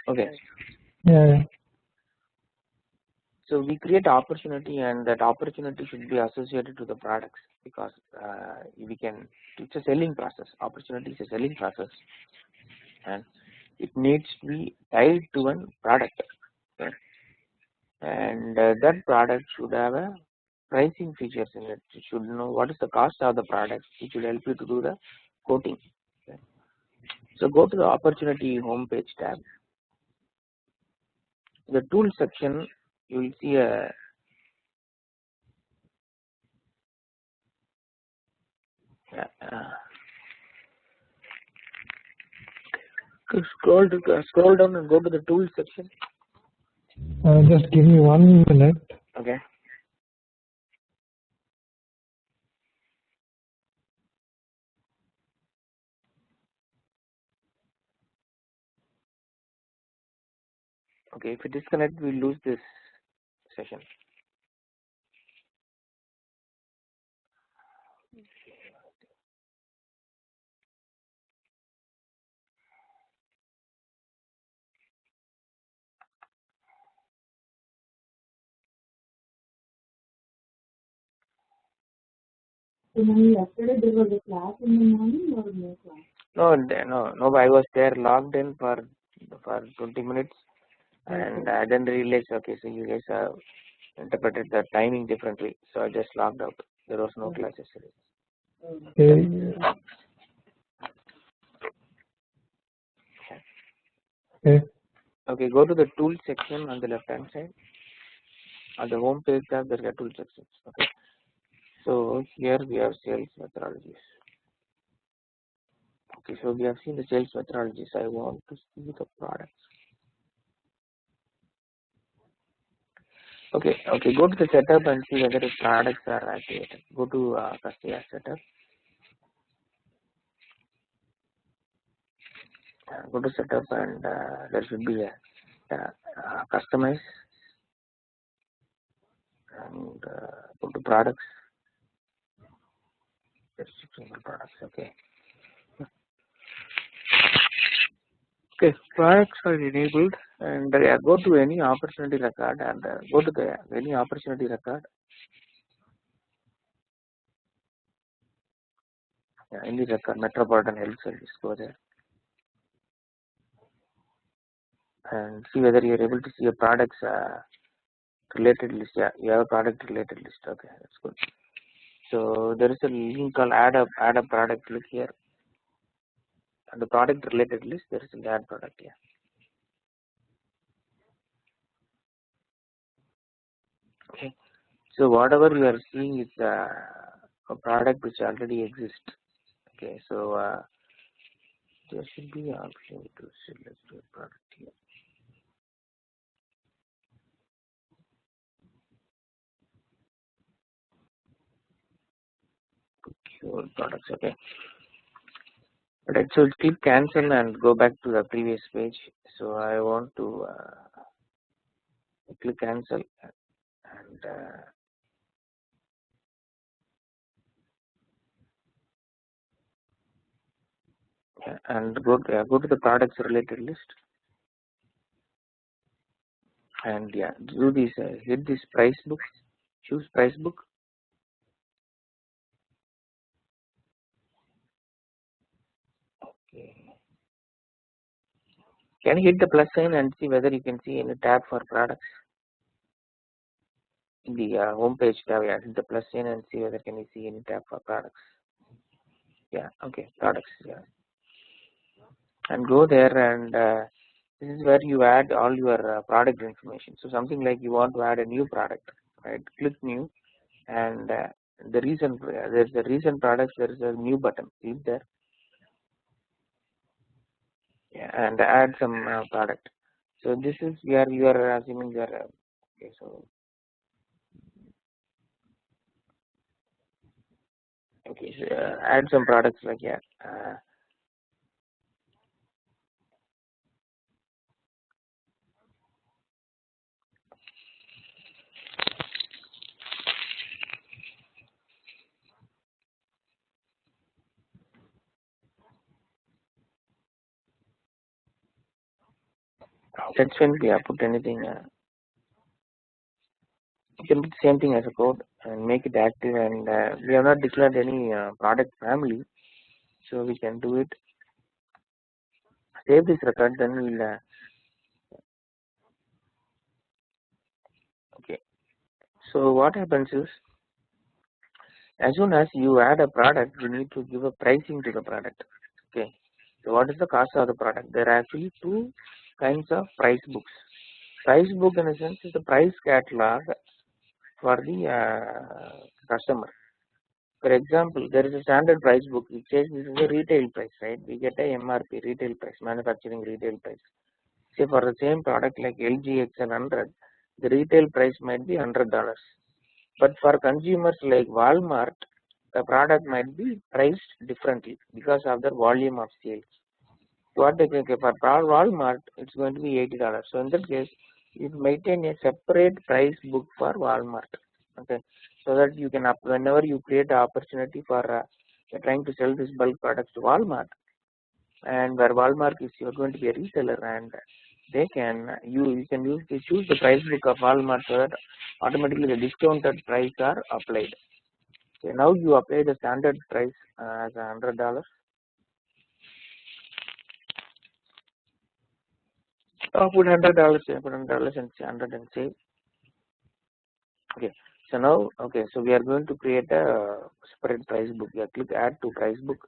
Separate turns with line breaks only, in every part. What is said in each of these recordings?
Okay.
Yeah.
So we create opportunity, and that opportunity should be associated to the products, because it's a selling process. Opportunity is a selling process, and it needs to be tied to one product. Okay. And that product should have a pricing features in it. You should know what is the cost of the product, which will help you to do the quoting. Okay. So go to the opportunity homepage tab. The tool section, you will see a scroll down and go to the tool section.
Just give me 1 minute.
Okay. Okay, if you disconnect, we lose this session.
Yesterday there was a class in the morning or no class?
No. I was there logged in for 20 minutes, and I didn't realize. Okay, so you guys have interpreted the timing differently, so I just logged out. There was no class yesterday. Okay, go to the tool section on the left hand side. On the home page tab, there are tool sections. Okay, so here we have sales methodologies. Okay, so we have seen the sales methodologies. I want to see the products. Okay, go to the setup and see whether the products are activated. Go to customer setup. Go to setup, and there should be a customize, and go to products. There's single products. Okay, products are enabled, and go to any opportunity record, and go to the any opportunity record. Any record, Metropolitan Health Service, go there and see whether you are able to see a products related list. Yeah, you have a product related list. Okay, that's good. So there is a link called add a product. Click here. And the product related list, there is an add product here. Okay, so whatever you are seeing is a product which already exists. Okay, so there should be an option to select a product here. Procure products. Okay. Right, so click cancel and go back to the previous page. So I want to click cancel and go to the products related list, and do this. Hit this price book. Choose price book. Okay. Can you hit the plus sign and see whether you can see any tab for products in the home page tab? Yeah, hit the plus sign and see whether can you see any tab for products. Yeah, okay, products. Yeah, and go there, and this is where you add all your product information. So something like you want to add a new product, right? Click new, and there's the recent products. There is a new button. Click there. Yeah, and add some product. So this is where you are assuming your okay. So okay, so, add some products like That's when we put anything. You can put the same thing as a code and make it active, and we have not declared any product family, so we can do it. Save this record, then we'll okay. So what happens is, as soon as you add a product, you need to give a pricing to the product. Okay. So what is the cost of the product? There are actually two kinds of price books. Price book in a sense is the price catalog for the customer. For example, there is a standard price book which says this is a retail price, right? We get a MRP, retail price, manufacturing retail price. Say for the same product like LG XII, the retail price might be $100. But for consumers like Walmart, the product might be priced differently because of the volume of sales. What they can, for Walmart, it's going to be $80. So in that case, you maintain a separate price book for Walmart. Okay, so that you can whenever you create an opportunity for trying to sell this bulk products to Walmart, and where Walmart is you're going to be a reseller, and they can you can choose the price book of Walmart, so that automatically the discounted price are applied. Okay, now you apply the standard price as $100. Put $100, put $100 and 100 and save. Okay, so now so we are going to create a separate price book. Yeah, click add to price book.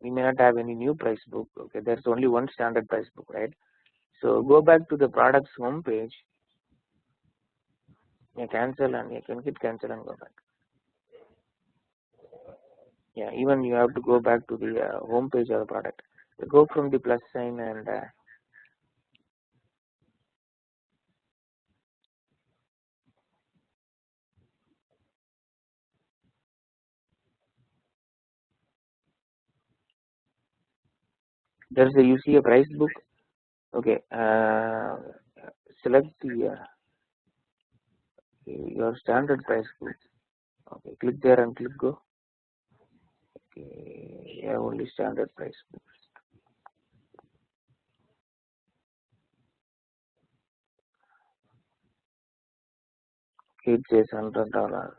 We may not have any new price book. Okay, there's only one standard price book, right? So go back to the products home page. You cancel, and you can hit cancel and go back. Yeah, even you have to go back to the home page of the product. So go from the plus sign, and there's a you see a price book. Okay, select the your standard price book. Okay, click there and click go. Okay, yeah, only standard price book. It says $100.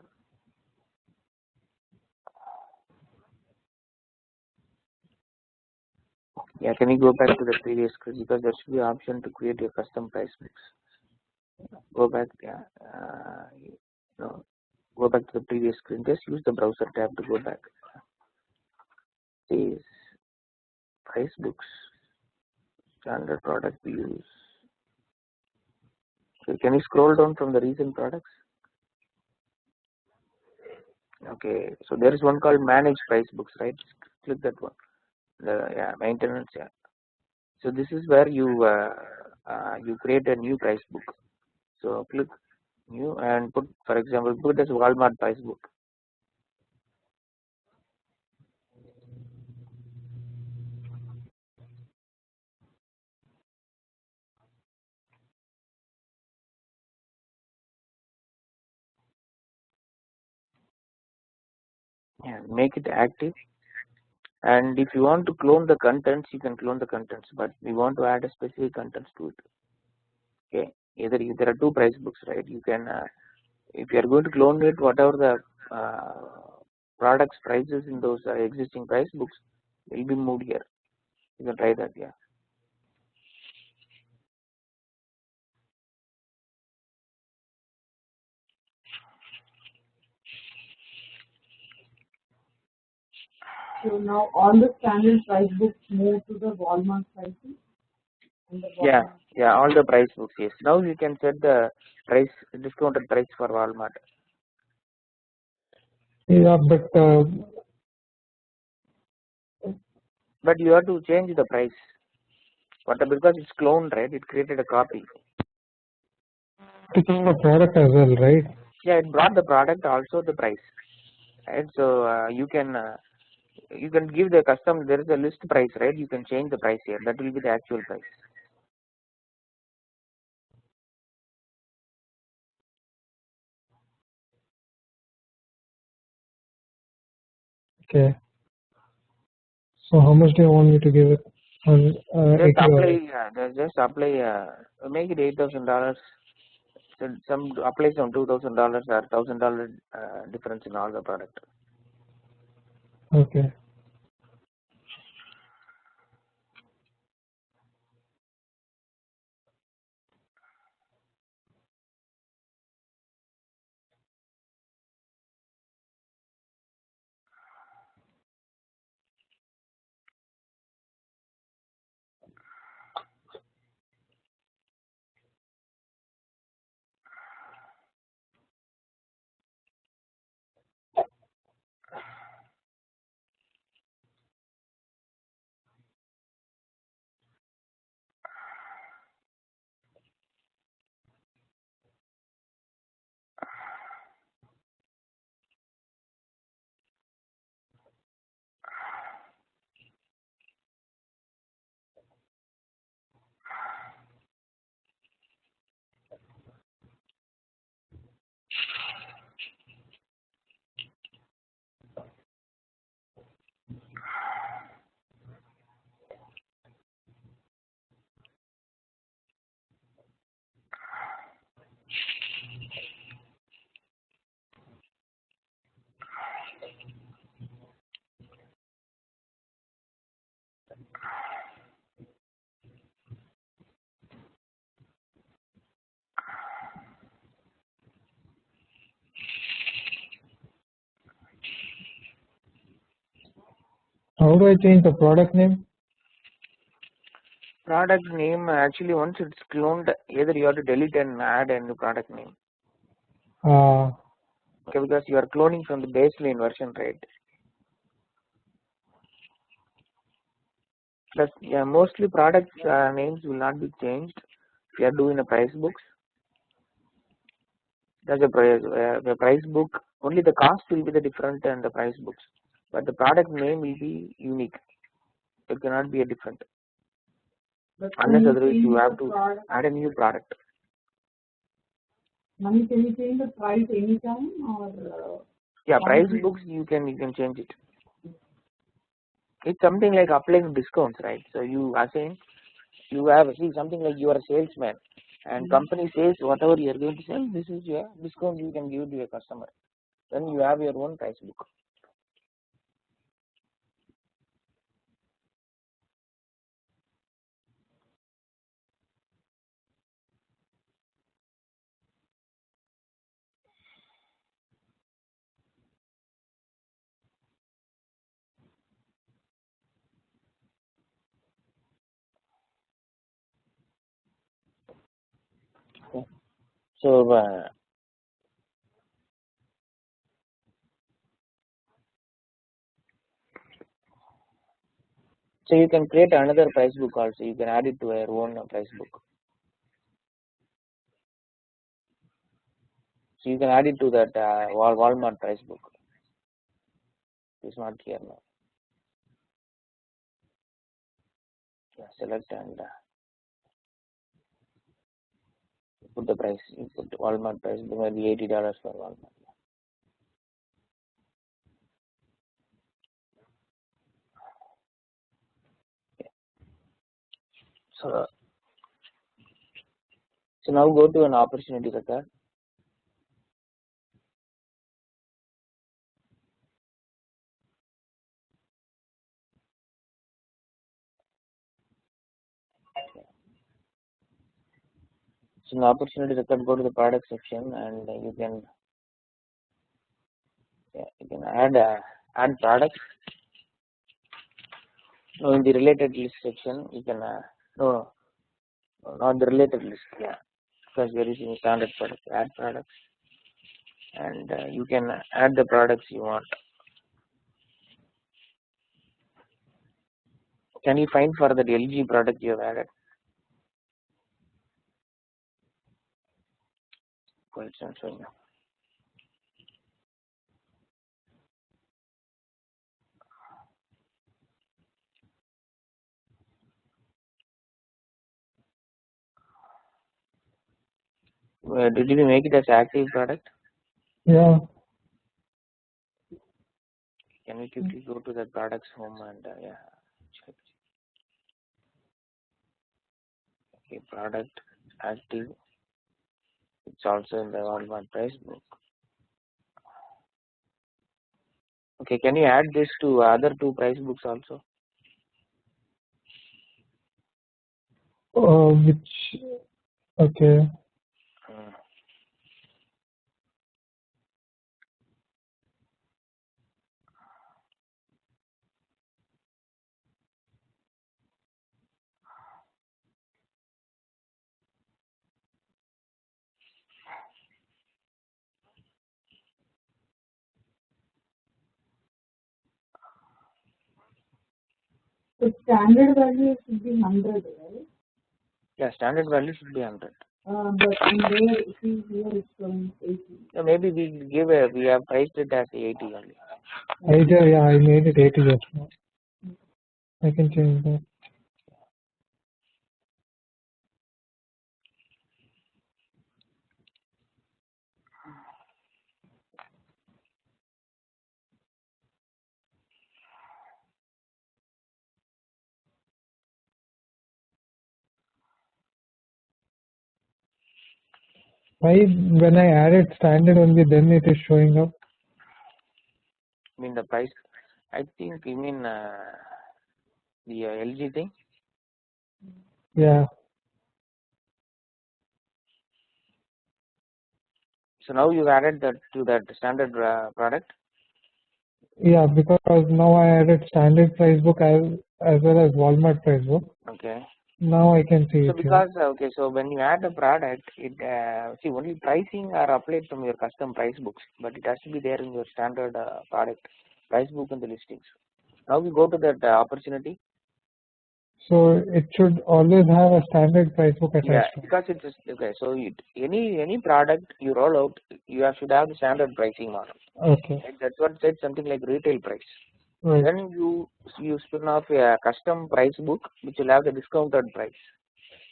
Yeah, can you go back to the previous screen, because there should be an option to create your custom price books. Go back, yeah, no, go back to the previous screen. Just use the browser tab to go back. These price books, standard product views. Okay, can you scroll down from the recent products? Okay, so there is one called manage price books, right? Click that one. Yeah, maintenance. Yeah. So this is where you you create a new price book. So click new and put, for example, put as Walmart price book. Yeah, make it active. And if you want to clone the contents, you can clone the contents, but we want to add a specific contents to it. Okay, either there are two price books, right? You can if you are going to clone it, whatever the products prices in those existing price books will be moved here. You can try that. Yeah.
So now all the standard price books move to the Walmart pricing.
Yeah, all the price books. Yes. Now you can set the price, discounted price for Walmart.
Yeah,
but you have to change the price. Because it's cloned, right? It created a copy.
To change the product as well, right?
Yeah, it brought the product, also the price, right? So you can give the custom. There is a list price, right? You can change the price here. That will be the actual price.
Okay. So how much do you want me to give it? On
Just
$80.
apply. Just apply. Make it $8,000. So some apply some $2,000 or $1,000 difference in all the product.
Okay. How do I change the product name?
Product name, actually once it's cloned, either you have to delete and add a new product name. Okay, because you are cloning from the baseline version, right? Plus, yeah, mostly product names will not be changed. If you are doing a price books, that's a price book. Only the cost will be the different and the price books, but the product name will be unique. It cannot be a different. Unless otherwise you have to add a new product.
Can you change the price anytime or?
Yeah, price books you can change it. It's something like applying discounts, right? So you assign, you have something like you are a salesman, and company says whatever you are going to sell, this is your discount you can give to your customer. Then you have your own price book. So so you can create another price book also. You can add it to your own price book. So you can add it to that Walmart price book. It's not here now. Yeah, select and put the price. You put Walmart price book, maybe $80 for Walmart. Yeah. So now go to an opportunity record. So in opportunity record, go to the product section and you can add products. No, in the related list section you can no, not the related list. Yeah, because there is in standard products, add products, and you can add the products you want. Can you find for the LG product you have added? Question showing now. Did you make it as active product?
Yeah.
Can we quickly go to the products home and check? Okay, product active. It's also in the Walmart price book. Okay, can you add this to other two price books also?
Which, okay.
The standard value should be 100, right?
Yeah, standard value should be 100.
But in there, see here it's showing 80.
So maybe we have priced it as 80 only.
Yeah, I made it 80 just now. I can change that. Why, when I added standard only, then it is showing up?
I mean the price. I think you mean the LG thing.
Yeah.
So now you added that to that standard product.
Yeah, because now I added standard price book as well as Walmart price book.
Okay.
Now I can see
So
it
because okay, so when you add a product, it see only pricing are applied from your custom price books, but it has to be there in your standard product price book and the listings. Now we go to that opportunity.
So it should always have a standard price book attached.
Yeah, because it's okay. So any product you roll out, you should have the standard pricing model.
Okay.
Right? That's what said something like retail price.
Right.
Then you spin off a custom price book which will have the discounted price.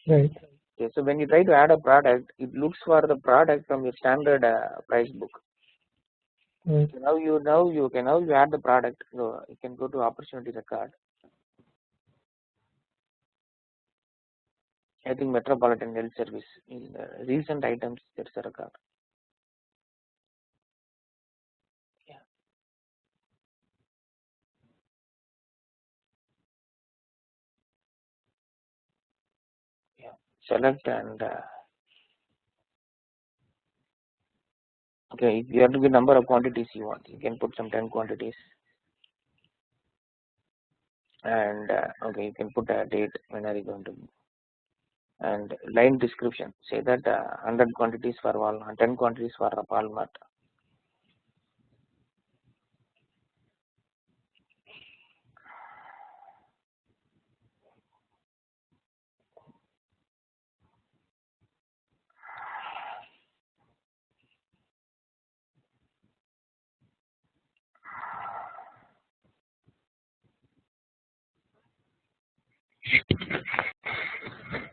Right.
Okay, so when you try to add a product, it looks for the product from your standard price book.
Right.
So now you add the product. So you can go to opportunity record. I think Metropolitan Health Service in recent items. There's a record. Yeah. Yeah. Select and okay. If you have to get number of quantities you want, you can put some 10 quantities. And okay, you can put a date when are you going to. And line description, say that 100 quantities for Walmart, 10 quantities for Walmart.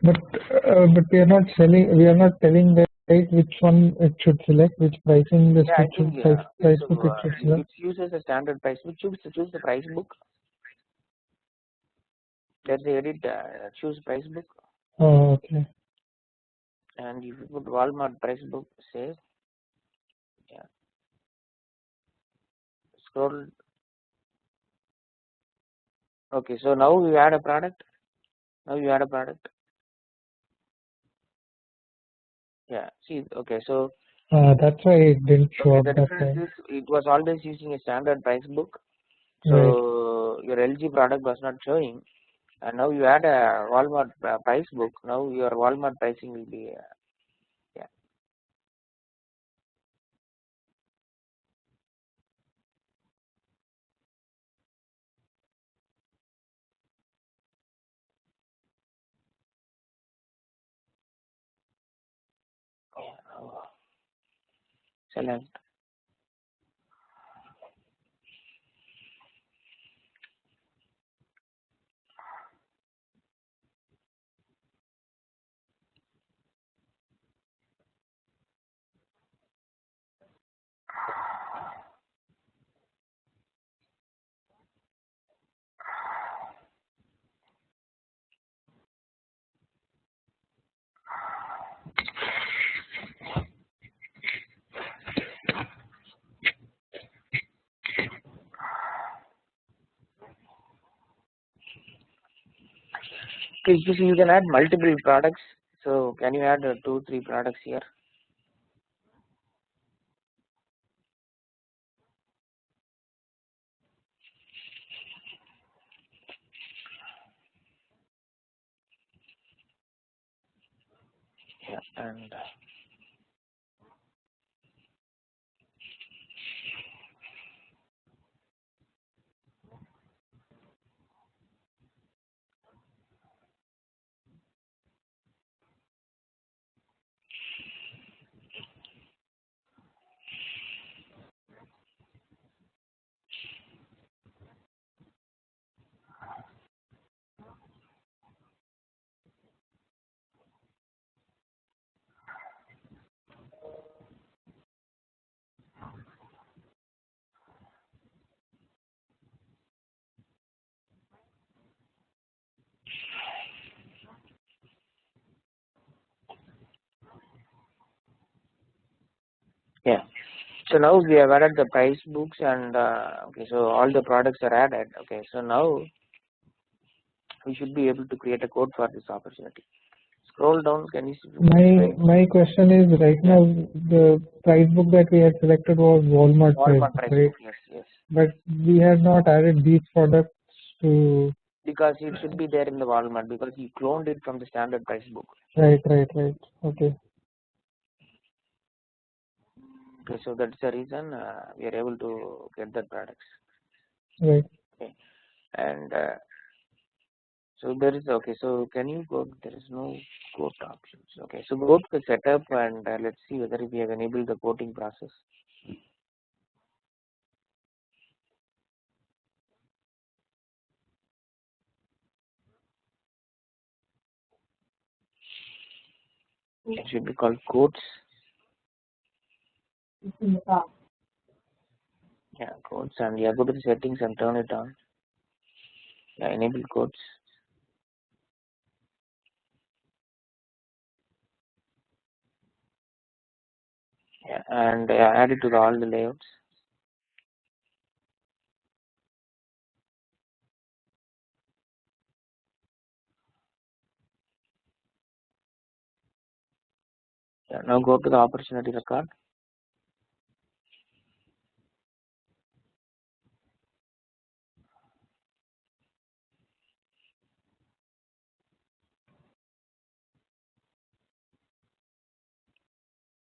But we are not selling. We are not telling the right which one it should select, which pricing list
Yeah,
it should price book it should select.
it uses a standard price book. Choose the price book. Let's say edit choose price book.
Oh, okay.
And if you put Walmart price book, save. Yeah. Scroll. Okay, so now you add a product. Yeah. See. Okay, so.
That's why it didn't show up
The
that
difference
time.
is it was always using a standard price book. So your LG product was not showing, and now you add a Walmart price book. Now your Walmart pricing will be yeah. Select. Okay, you see, you can add multiple products. So can you add 2-3 products here? Yeah, and yeah. So now we have added the price books and okay, so all the products are added. Okay, so now we should be able to create a code for this opportunity. Scroll down. Can you see?
My question is, right now the price book that we had selected was Walmart price,
price
right?
book, yes.
But we have not added these products to.
Because it should be there in the Walmart because you cloned it from the standard price book.
Right. Okay.
Okay, so that's the reason we are able to get the products.
Right.
Okay, and so there is okay. So can you go? There is no quote options. Okay, so go to the setup and let's see whether we have enabled the quoting process. It should be called quotes.
It's in the top.
Yeah, quotes, and yeah, go to the settings and turn it on. Yeah, enable quotes. Yeah, and add it to all the layouts. Yeah, now go to the opportunity record.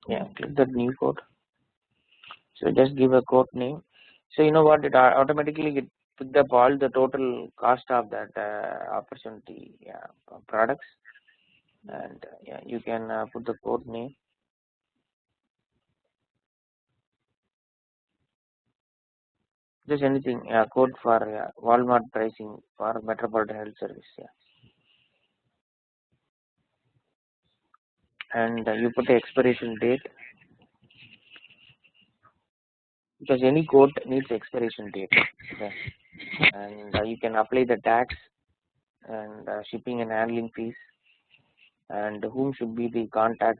Yeah, click that new code. So just give a quote name. So you know what? It automatically picked up all the total cost of that opportunity products, and yeah, you can put the quote name. Just anything. Code for Walmart pricing for Metropolitan Health Service. Yeah, and you put the expiration date because any quote needs expiration date. Okay, and you can apply the tax and shipping and handling fees. And whom should be the contact,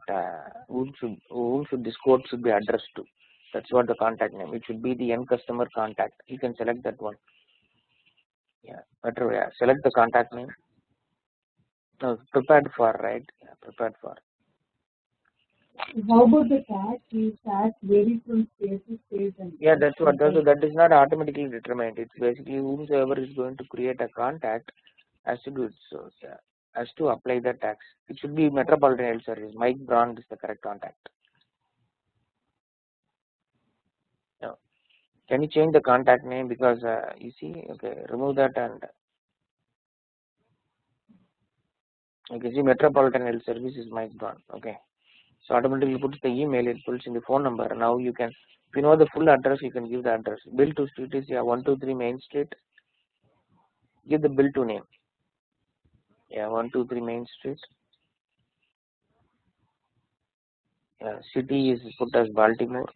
whom should this code should be addressed to. That's what the contact name. It should be the end customer contact. You can select that one. Yeah, better. Yeah, select the contact name. No, prepared for, right? Yeah, prepared for.
How about the tax? The tax varies from state to state.
Yeah, that's what. That is not automatically determined. It's basically whomsoever is going to create a contact has to do it. So has to apply the tax. It should be Metropolitan Health Service. Mike Braun is the correct contact. No. Can you change the contact name because you see, okay, remove that and okay, see Metropolitan Health Service is Mike Braun. Okay, so automatically puts the email, it pulls in the phone number. Now you can, if you know the full address, you can give the address. Bill to street is 123 Main Street. Give the bill to name. Yeah, 123 Main Street. City is put as Baltimore.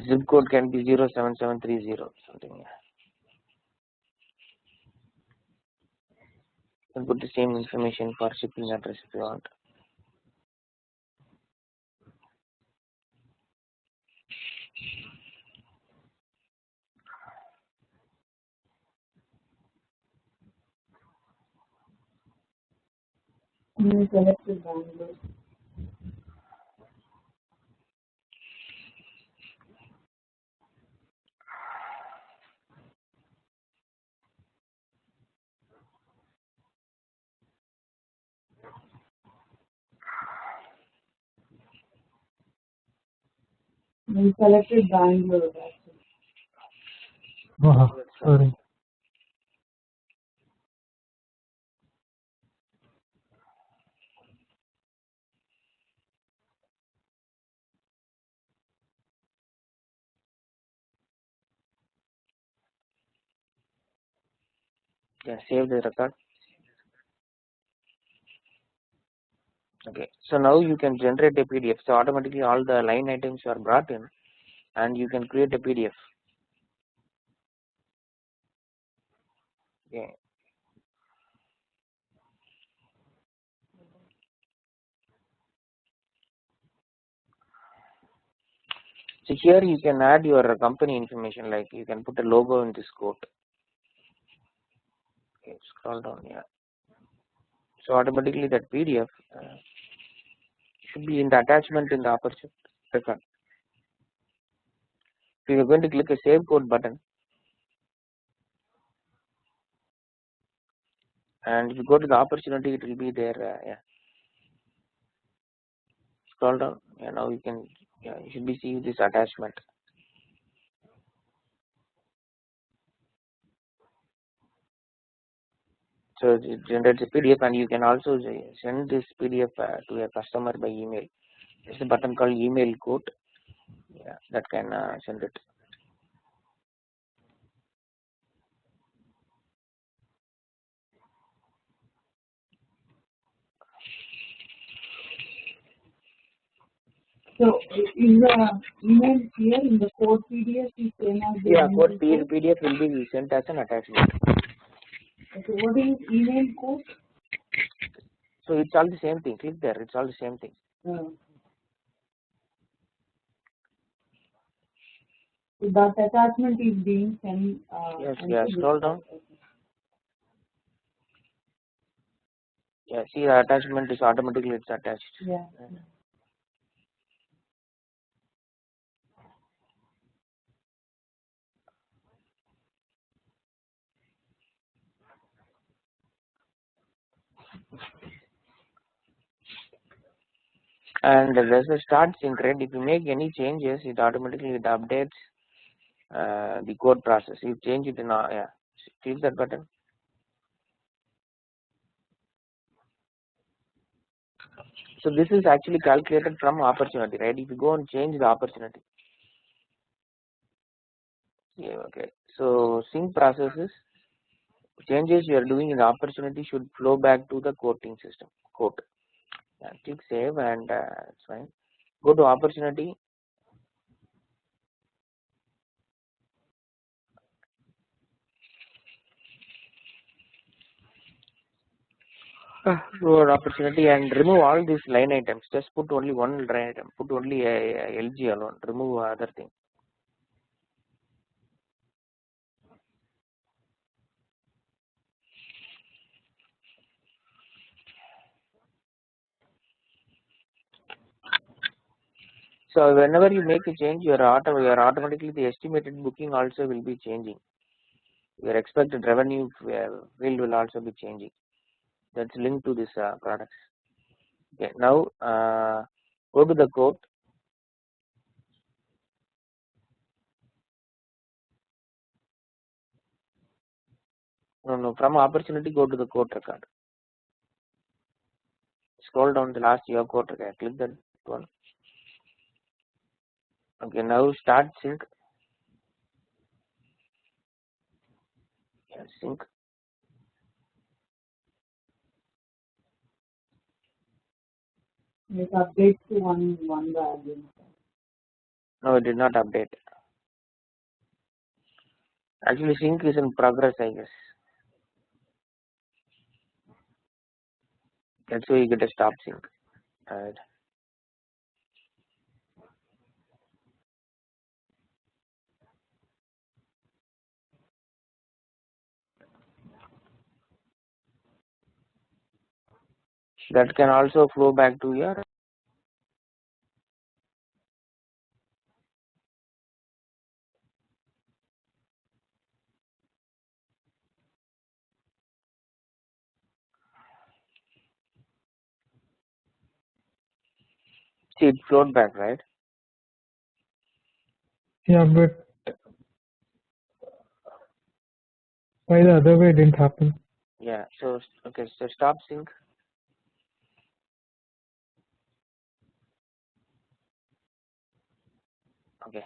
Zip code can be 07730 something. You can put the same information for shipping address if you want.
Selected Bangalore. We selected Bangalore.
Sorry.
Yeah, save the record. Okay, so now you can generate a PDF. So automatically all the line items are brought in, and you can create a PDF. Okay. So here you can add your company information, like you can put a logo in this quote. Okay, scroll down here. So automatically that PDF should be in the attachment in the upper record. So you're going to click a save code button, and if you go to the opportunity, it will be there. Yeah. Scroll down. Yeah, now you can. Yeah, you should be seeing this attachment. So it generates a PDF, and you can also send this PDF to a customer by email. There's a button called email quote. Yeah, that can send it.
So in the email here in the code PDF is same as the
Yeah, code PDF will be sent as an attachment.
Okay, what is email code?
So it's all the same thing. Click there. It's all the same thing.
So that attachment is being sent.
Yes. Yeah. Scroll down. Yeah. See, the attachment is automatically attached.
Yeah.
And there's a start sync, right? If you make any changes, it automatically updates the code process. You change it in yeah. Click that button. So this is actually calculated from opportunity, right? If you go and change the opportunity. Yeah, okay. So sync processes, changes you are doing in the opportunity should flow back to the quoting system. Quote. Yeah, click save, and it's fine. Go to opportunity. Go to opportunity and remove all these line items. Just put only one line item. Put only a LG alone. Remove other thing. So whenever you make a change, your automatically the estimated booking also will be changing. Your expected revenue field will also be changing. That's linked to this products. Okay, now go to the quote. No, from opportunity go to the quote record. Scroll down the last your quote record. Click that one. Okay, now start sync. Yeah, sync.
It updates to one value.
No, it did not update. Actually, sync is in progress, I guess. That's why you get a stop sync. Right. that can also flow back to your see it flowed back, right?
Yeah, but why the other way didn't happen?
Yeah, so okay, so stop sync. Okay,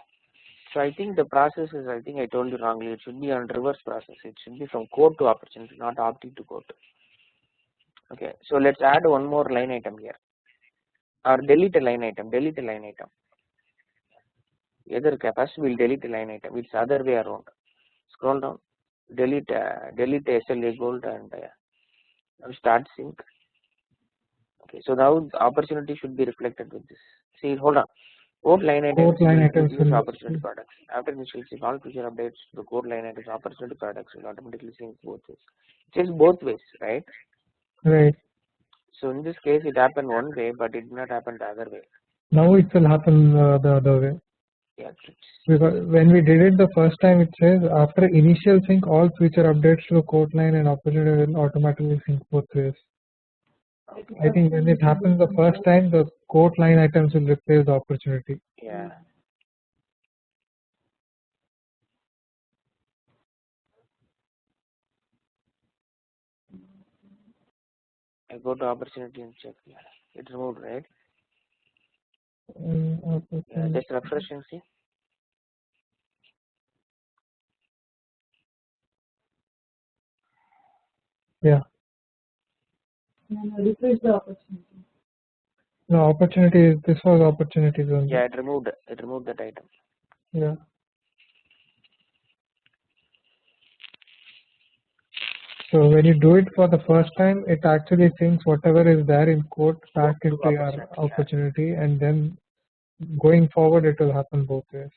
so I think the process is, I think I told you wrongly, it should be on reverse process. It should be from code to opportunity, not opt-in to code. Okay, so let's add one more line item here, or delete a line item, Either first we'll delete a line item, it's other way around. Scroll down, delete SLA gold and now start sync. Okay, so now the opportunity should be reflected with this. See, hold on. Code line items will opportunity products. After initial sync, all future updates to the code line items opportunity products will automatically sync both ways. It is both ways, right?
Right.
So in this case, it happened one way, but it did not happen the other way.
Now it will happen the other way.
Yeah.
Because when we did it the first time, it says after initial sync, all future updates to the code line and opportunity will automatically sync both ways. I think when it happens the first time, the code line items will replace the opportunity.
Yeah. I go to opportunity and check. Yeah, it's removed, right? Yeah, just refresh and see.
Yeah.
Refresh the opportunity.
No, opportunity. This was opportunities only.
Yeah, it removed that item.
Yeah. So when you do it for the first time, it actually syncs whatever is there in code back into your opportunity, and then going forward, it will happen both ways.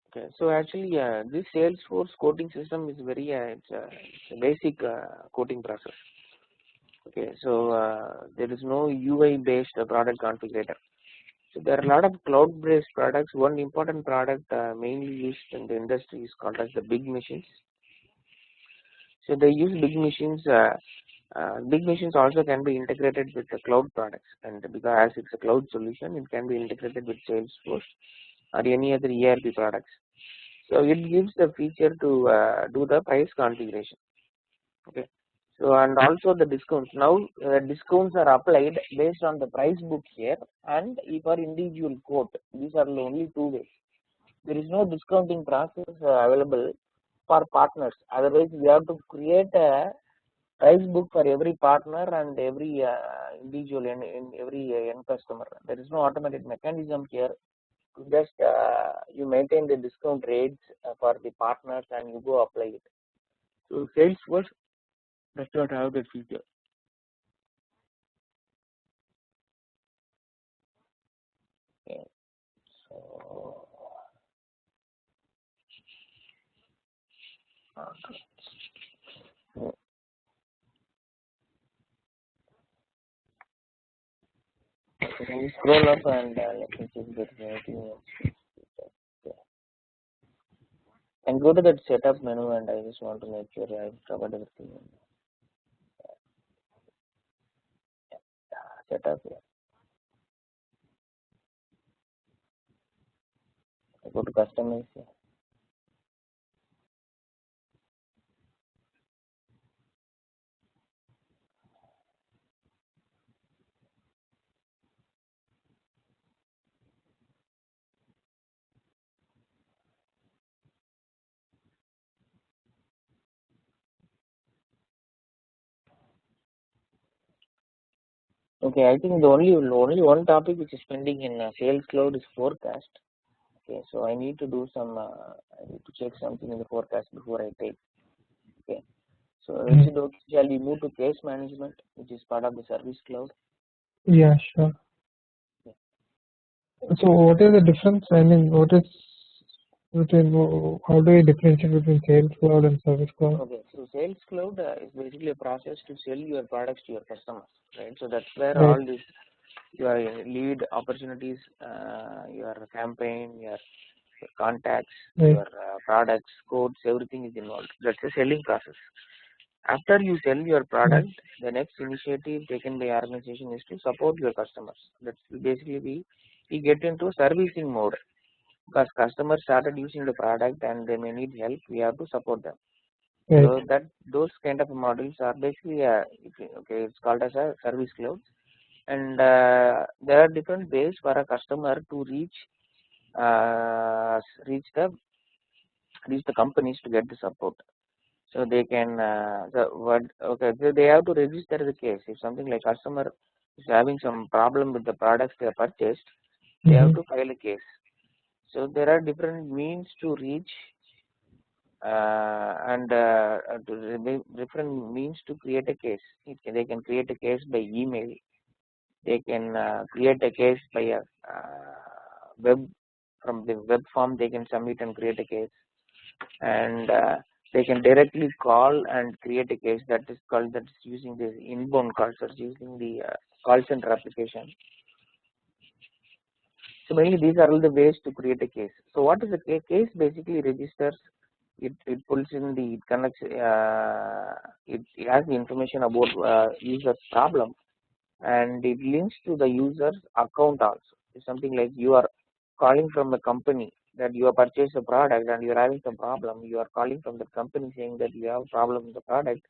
Okay, so actually, this Salesforce quoting system is very it's a basic quoting process. Okay, so there is no UI based product configurator. So there are a lot of cloud based products. One important product mainly used in the industry is called as the big machines. So they use big machines. Big machines also can be integrated with the cloud products, and because it's a cloud solution, it can be integrated with Salesforce or any other ERP products. So it gives the feature to do the price configuration. Okay. So and also the discounts. Now discounts are applied based on the price book here and for individual quote. These are the only two ways. There is no discounting process available for partners. Otherwise, we have to create a price book for every partner and every individual and in every end customer. There is no automatic mechanism here. Just you maintain the discount rates for the partners and you go apply it. So Salesforce does not have that feature. Okay. So can you scroll up and let me check if there's anything else. And go to that setup menu and I just want to make sure I've covered everything. Setup here. I go to customize here. Okay, I think the only one topic which is pending in Sales Cloud is forecast. Okay, so I need to do some. I need to check something in the forecast before I take. Okay, so shall we move to case management, which is part of the Service Cloud?
Yeah, sure. So what is the difference? I mean, what is How do we differentiate between Sales Cloud and Service Cloud?
Okay, so Sales Cloud is basically a process to sell your products to your customers, right? So that's where
Right.
all this your lead opportunities, your campaign, your contacts,
Right.
your products, codes, everything is involved. That's a selling process. After you sell your product, the next initiative taken by organization is to support your customers. That's basically we get into servicing mode because customers started using the product and they may need help. We have to support them.
Right.
So that those kind of models are basically okay. It's called as a service cloud, and there are different ways for a customer to reach the companies to get the support. So they can so they have to register the case. If something like customer is having some problem with the products they have purchased, they have to file a case. So there are different means to reach different means to create a case. They can create a case by email. They can create a case by a web, from the web form they can submit and create a case, and they can directly call and create a case. That is using this inbound calls, or using the call center application. So mainly these are all the ways to create a case. So what is a case? Case basically registers. It pulls in it connects. It has the information about user's problem, and it links to the user's account also. It's something like you are calling from a company that you have purchased a product and you are having some problem. You are calling from the company saying that you have a problem with the product.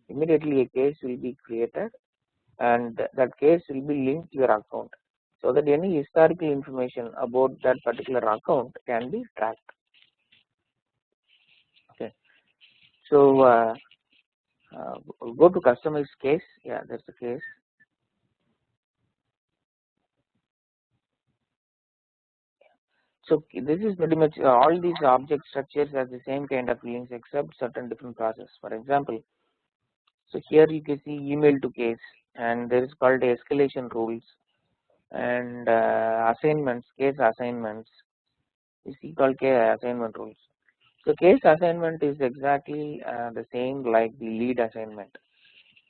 Immediately a case will be created, and that case will be linked to your account, so that any historical information about that particular account can be tracked. Okay, so go to customize case. Yeah, that's the case. So this is pretty much all these object structures have the same kind of links except certain different process. For example, so here you can see email to case, and there is called escalation rules, and assignments, case assignments. You see called case assignment rules. So case assignment is exactly the same like the lead assignment.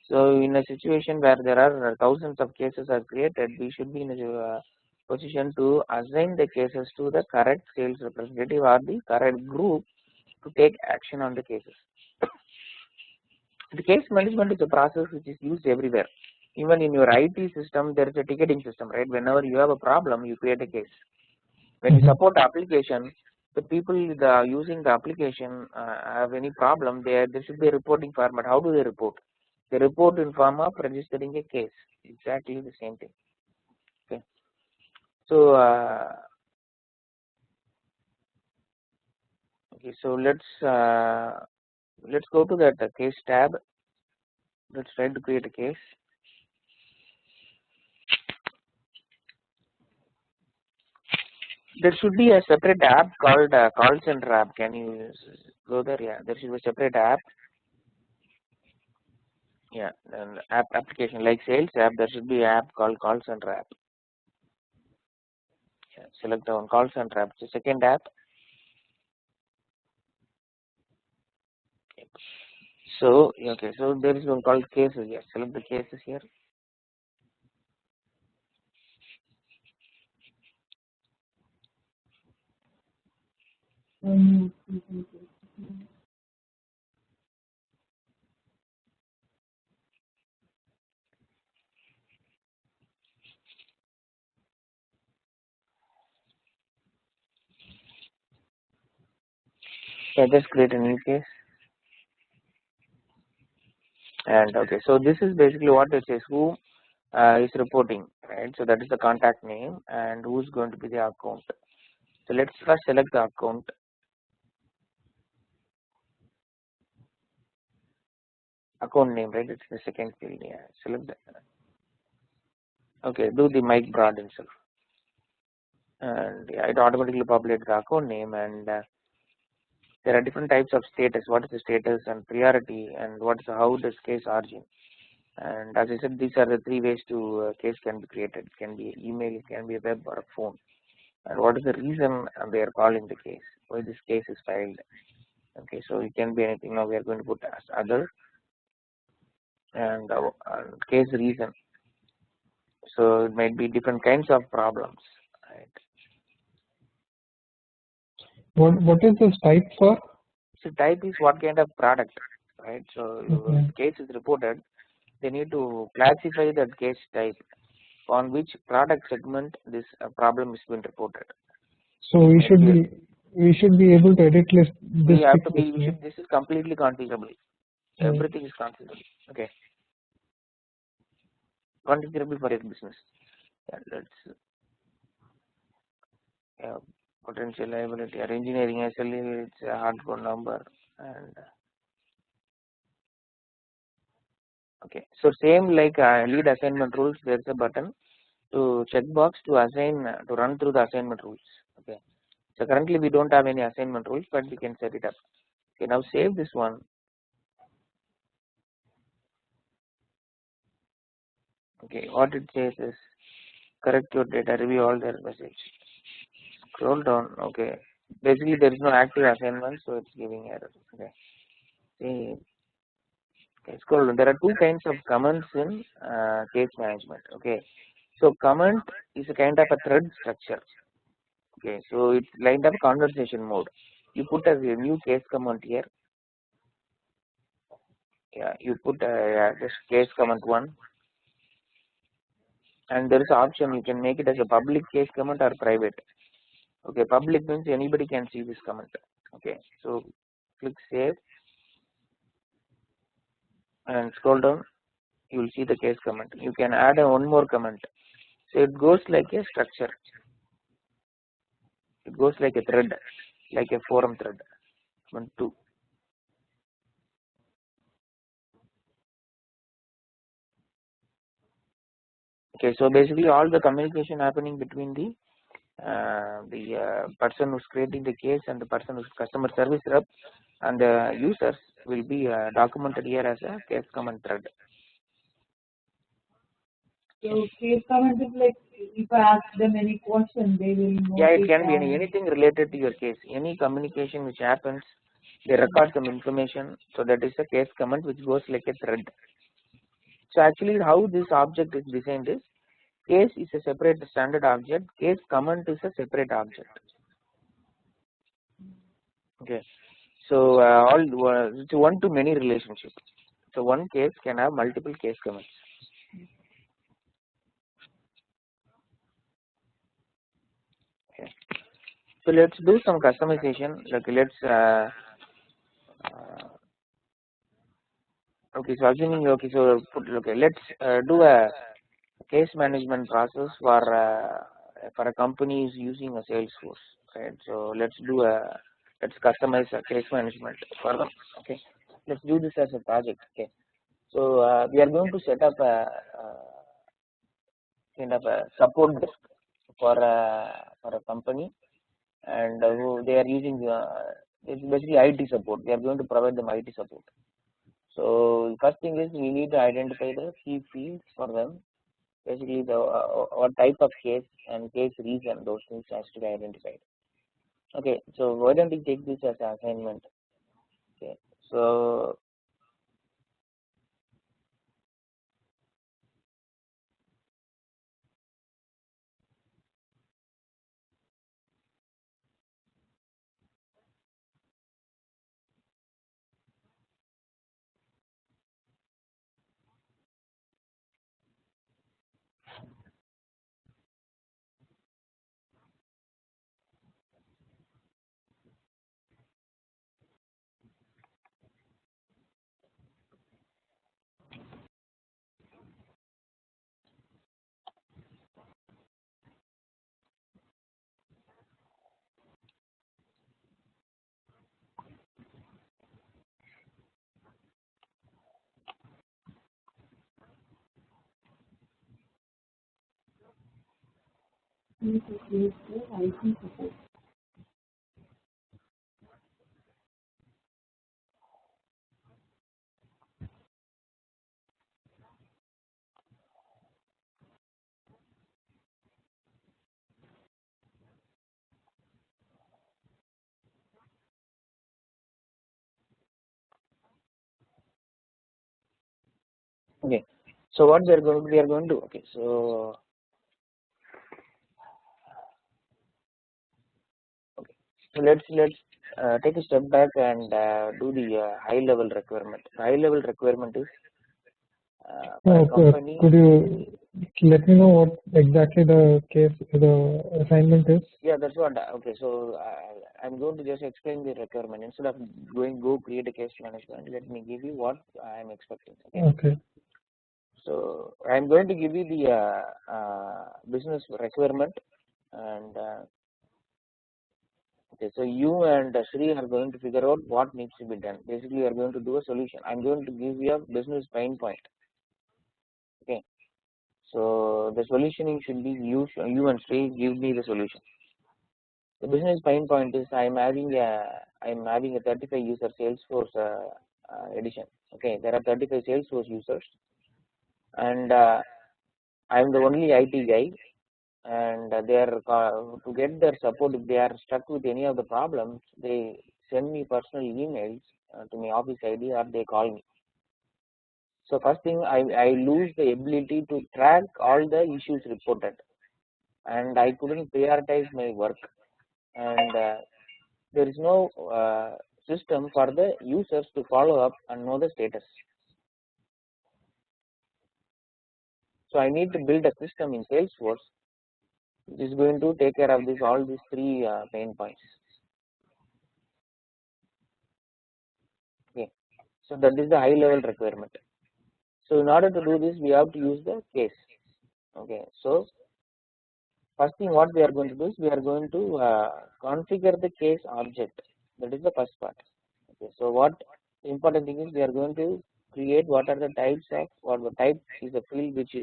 So in a situation where there are thousands of cases are created, we should be in a position to assign the cases to the correct sales representative or the correct group to take action on the cases. The case management is a process which is used everywhere. Even in your IT system, there is a ticketing system, right? Whenever you have a problem, you create a case. When you support the application, the people using the application have any problem, there should be a reporting format. How do they report? They report in form of registering a case. Exactly the same thing. Okay. So so let's go to that case tab. Let's try to create a case. There should be a separate app called call center app. Can you go there? Yeah, there should be a separate app. Yeah, an application like sales app. There should be an app called call center app. Yeah, select the one call center app. The second app. So okay, so there is one called cases here. Select the cases here. So just create a new case. And okay, so this is basically what it says. Who is reporting, right? So that is the contact name, and who's going to be the account. So let's first select the account. Account name, right? It's the second field. Yeah, select that. Okay, do the mic broad itself, and yeah, it automatically populates the account name, and there are different types of status. What is the status and priority, and how does case origin? And as I said, these are the three ways to case can be created. It can be email, it can be a web, or a phone. and what is the reason they are calling the case, why this case is filed. Okay, so it can be anything. Now we are going to put as other and case reason. So it might be different kinds of problems, right?
What is this type for?
So type is what kind of product, right? So if the case is reported, they need to classify that case type on which product segment this problem is being reported.
So we should be able to edit list this.
We have to be. This is completely configurable. Everything is configurable. Okay. Configurable for your business. Yeah, let's. Yeah, potential liability or engineering SLE, it's a hardcore number, and okay. So same like lead assignment rules. There's a button to checkbox to assign to run through the assignment rules. Okay. So currently we don't have any assignment rules, but we can set it up. Okay. Now save this one. Okay. What it says is correct your data, review all their message. Scroll down. Okay. Basically there is no active assignment, so it's giving error. Okay. See. Okay. Scroll down. There are two kinds of comments in case management. Okay. So comment is a kind of a thread structure. Okay. So it's lined up conversation mode. You put a new case comment here. Yeah. You put this case comment 1. And there is an option you can make it as a public case comment or private. Okay, public means anybody can see this comment. Okay, so click save and scroll down. You will see the case comment. You can add one more comment. So it goes like a structure. It goes like a thread, like a forum thread. 1, 2. Okay, so basically all the communication happening between the person who's creating the case and the person who's customer service rep and the users will be documented here as a case comment thread.
So case comment is like if I ask them any question, they will know.
Yeah, it can be anything related to your case. Any communication which happens, they record some information. So that is a case comment which goes like a thread. So actually how this object is designed is, case is a separate standard object, case comment is a separate object. Okay, so it's one-to-many relationship. So one case can have multiple case comments. Okay, so let's do some customization. Like let's okay, so assuming let's do a case management process for a company is using a Salesforce, right? So let's customize a case management for them. Okay, let's do this as a project. Okay, so we are going to set up a kind of a support desk for a company, and they are using it's basically IT support. We are going to provide them IT support. So first thing is we need to identify the key fields for them. Basically, the what type of case and case reason, those things has to be identified. Okay, so why don't we take this as an assignment? Okay, so
IT support.
Okay, so what we are going to, okay, so let's take a step back and do the high level requirement. The high level requirement is for a company.
Could you let me know what exactly the assignment is?
Yeah, that's what. Okay, so I'm going to just explain the requirement instead of go create a case management. Let me give you what I'm expecting.
Okay.
So I'm going to give you the business requirement, and okay, so you and Sri are going to figure out what needs to be done. Basically, you are going to do a solution. I'm going to give you a business pain point. Okay, so the solutioning should be you and Sri give me the solution. The business pain point is I'm having a 35 user Salesforce edition. Okay, there are 35 Salesforce users, and I'm the only IT guy. And they are to get their support. If they are stuck with any of the problems, they send me personal emails to my office ID, or they call me. So first thing, I lose the ability to track all the issues reported, and I couldn't prioritize my work, and there is no system for the users to follow up and know the status. So I need to build a system in Salesforce which is going to take care of all these three pain points. Okay, so that is the high level requirement. So in order to do this, we have to use the case. Okay, so first thing what we are going to do is we are going to configure the case object. That is the first part. Okay, so what important thing is we are going to create what are the types of, or the type is a field which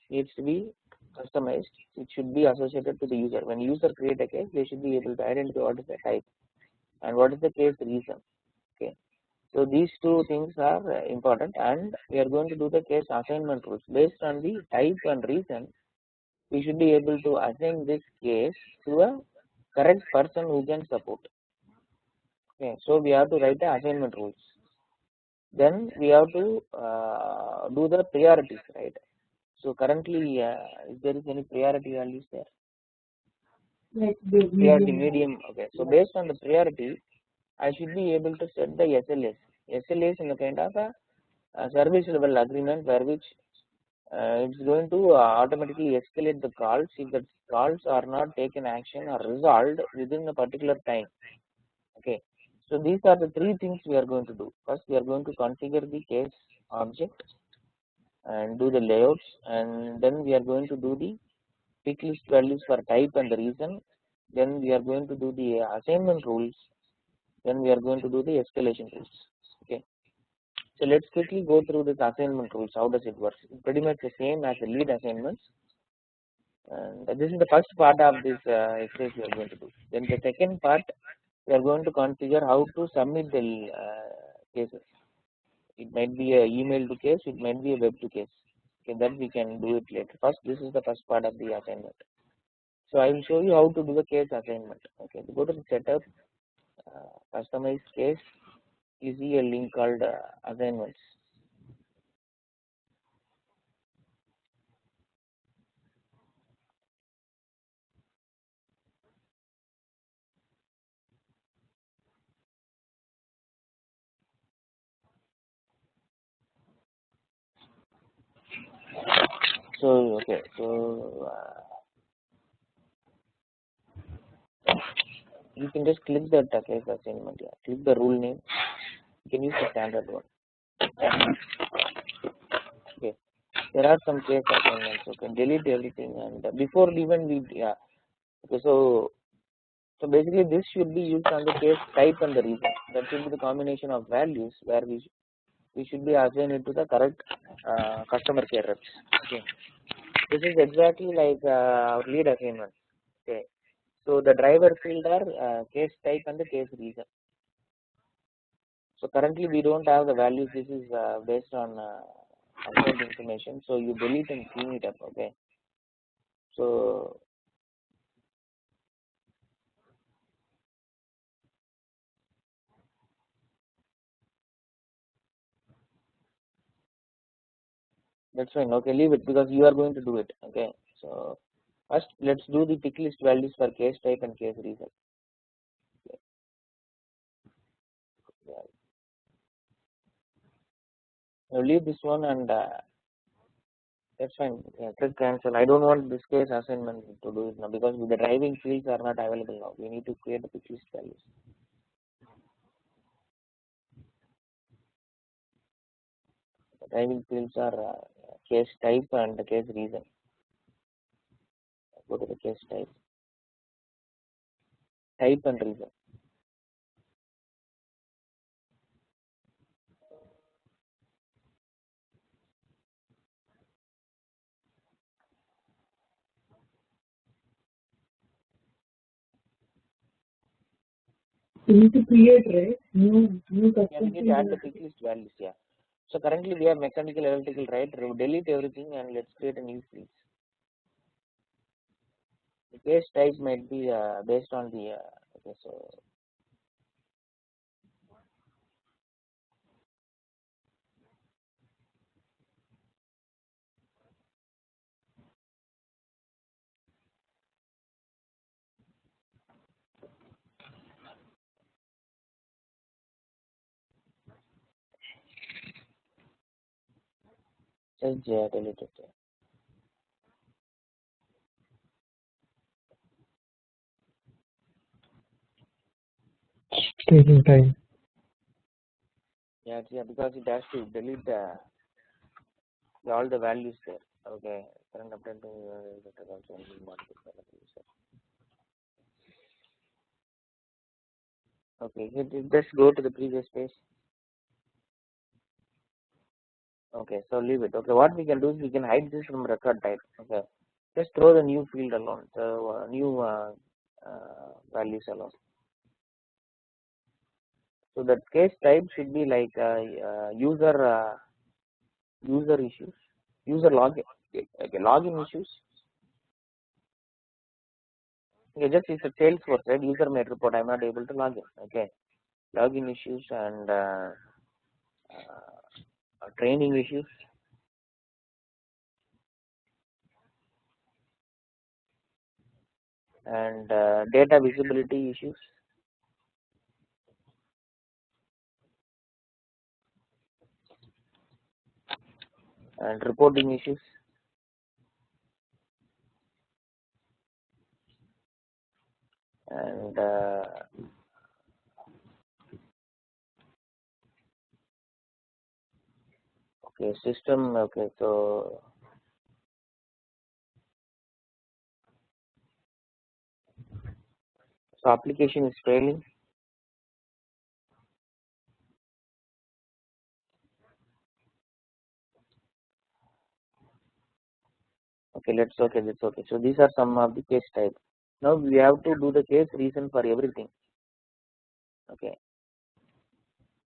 needs to be customized. It should be associated to the user. When user create a case, they should be able to identify what is the type and what is the case reason. Okay, so these two things are important, and we are going to do the case assignment rules based on the type and reason. We should be able to assign this case to a correct person who can support. Okay, so we have to write the assignment rules. Then we have to do the priorities, right? So currently, if there is any priority values there, priority medium. Okay, so based on the priority, I should be able to set the SLAs. SLAs in the kind of a service level agreement where which it's going to automatically escalate the calls if the calls are not taken action or resolved within a particular time. Okay, so these are the three things we are going to do. First, we are going to configure the case object and do the layouts, and then we are going to do the pick list values for type and the reason. Then we are going to do the assignment rules. Then we are going to do the escalation rules. Okay, so let's quickly go through this assignment rules. How does it work? It's pretty much the same as the lead assignments. And this is the first part of this exercise we are going to do. Then the second part, we are going to configure how to submit the cases. It might be a email to case, it might be a web to case. Okay, that we can do it later. First, this is the first part of the assignment. So I will show you how to do the case assignment. Okay, go to the setup, customize case. You see a link called assignments. So okay, so you can just click that case assignment. Yeah, click the rule name. You can use the standard one. Okay, there are some case assignments. Okay, delete everything, and before even we okay, so basically this should be used on the case type and the reason. That should be the combination of values where we should be assigning it to the correct customer care reps. Okay, this is exactly like our lead assignment. Okay, so the driver field are case type and the case reason. So currently we don't have the values. This is based on account information. So you delete and clean it up. Okay, so That's fine. Okay, leave it because you are going to do it. Okay, so first let's do the pick list values for case type and case reason. Okay. Yeah. Now leave this one and that's fine. Yeah, click cancel. I don't want this case assignment to do it now because the driving fields are not available now. We need to create the pick list values. The driving fields are case type and the case reason. Go to the case type and reason.
You need to create, right? New custom.
Yeah, we need to add the pick list values. Yeah. So currently we have mechanical, electrical, right? Delete everything and let's create a new field. The case type might be based on the okay. So just delete it.
Taking time.
Yeah, because it has to delete all the values there. Okay, current update to okay, just go to the previous page. Okay, so leave it. Okay, what we can do is we can hide this from record type. Okay, just throw the new field alone, the new values alone. So that case type should be like user issues, user login. Okay, login issues. Okay, just it's a Salesforce, right? User made report. I'm not able to log in. Okay, login issues and training issues. And data visibility issues and reporting issues and okay, system. Okay, so application is failing. Okay, that's okay. So these are some of the case type. Now we have to do the case reason for everything. Okay.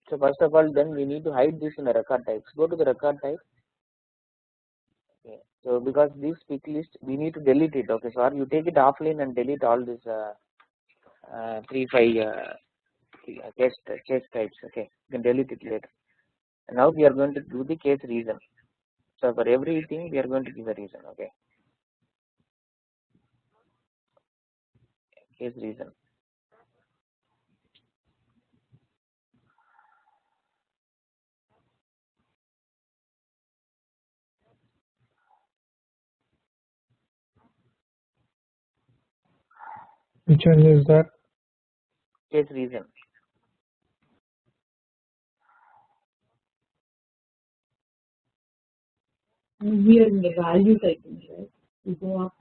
So first of all, then we need to hide this in the record types. Go to the record type. Okay. So because this pick list, we need to delete it. Okay. So or you take it offline and delete all this 3-5 case types. Okay. You can delete it later. And now we are going to do the case reason. So for everything, we are going to give a reason. Okay. Case reason.
Which one is that?
Case reason.
Here in the value typing, right? You go up.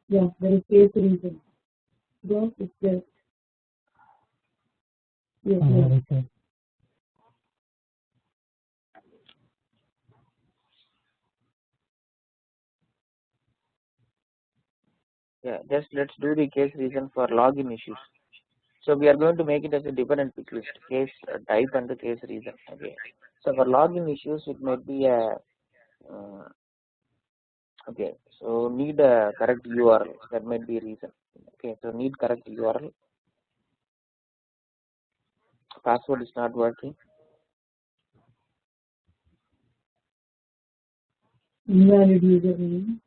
Yeah, there is case reason. Go, it's there. Yes, yes.
Okay.
Yeah, just let's do the case reason for login issues. So we are going to make it as a different pick list, case type and the case reason. Okay. So for login issues, it might be a okay. So need a correct URL. That might be a reason. Okay. So need correct URL. Password is not working.
Invalid username.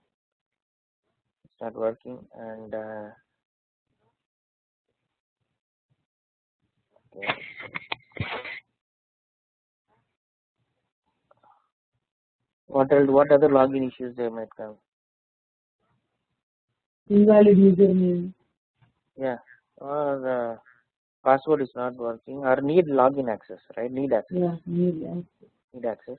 It's not working, and okay. What else? What other login issues they might come?
Invalid username.
Yeah, or the password is not working, or need login access, right? Need access.
Yeah, need
access.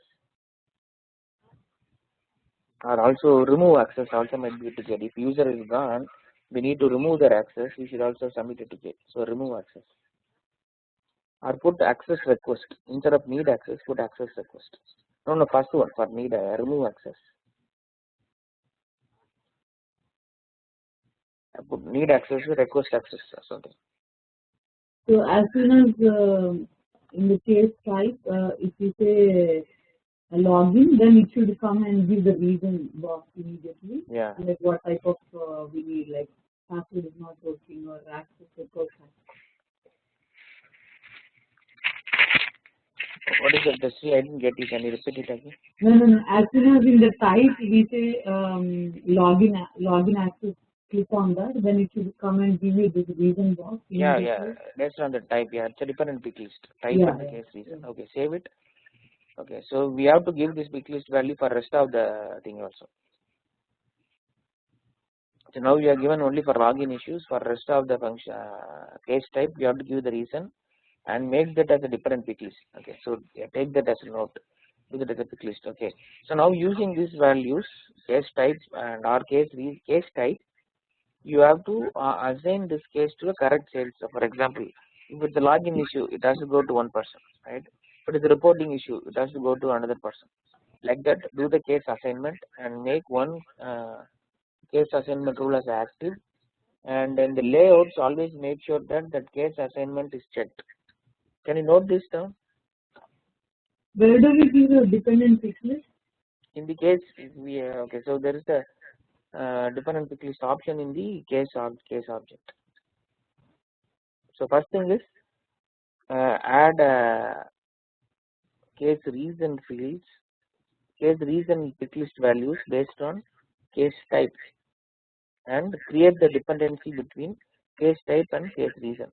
Or also remove access also might be a ticket. If user is gone, we need to remove their access. We should also submit a ticket. So remove access. Or put access request instead of need access. Put access request. No, first one for need remove access. Put need access request access or something.
So as soon as in the case type, if you say a login, then it should come and give the reason box immediately.
Yeah.
Like what type of we need, like password is not working or access request.
What is it? I didn't get it. Can you repeat it again?
No. As soon as in the type we say login access, click on that, then it should come and give you this reason box.
Yeah. That's on the type. Yeah, it's a different pick list. Type and the case reason. Okay, save it. Okay, so we have to give this pick list value for rest of the thing also. So now we are given only for login issues. For rest of the function case type, we have to give the reason and make that as a different pick list. Okay, so take that as a note. Do that as a pick list. Okay, so now using these values, case type and or case type, you have to assign this case to a correct sales. So for example, if it's a login issue, it has to go to one person, right? But it's a reporting issue, it has to go to another person. Like that, do the case assignment and make one case assignment rule as active, and in the layouts always make sure that that case assignment is checked. Can you note this down?
Where do we give a dependent pick list?
In the case we okay, so there is a dependent pick list option in the case object. So first thing is add case reason fields, case reason pick list values based on case type, and create the dependency between case type and case reason.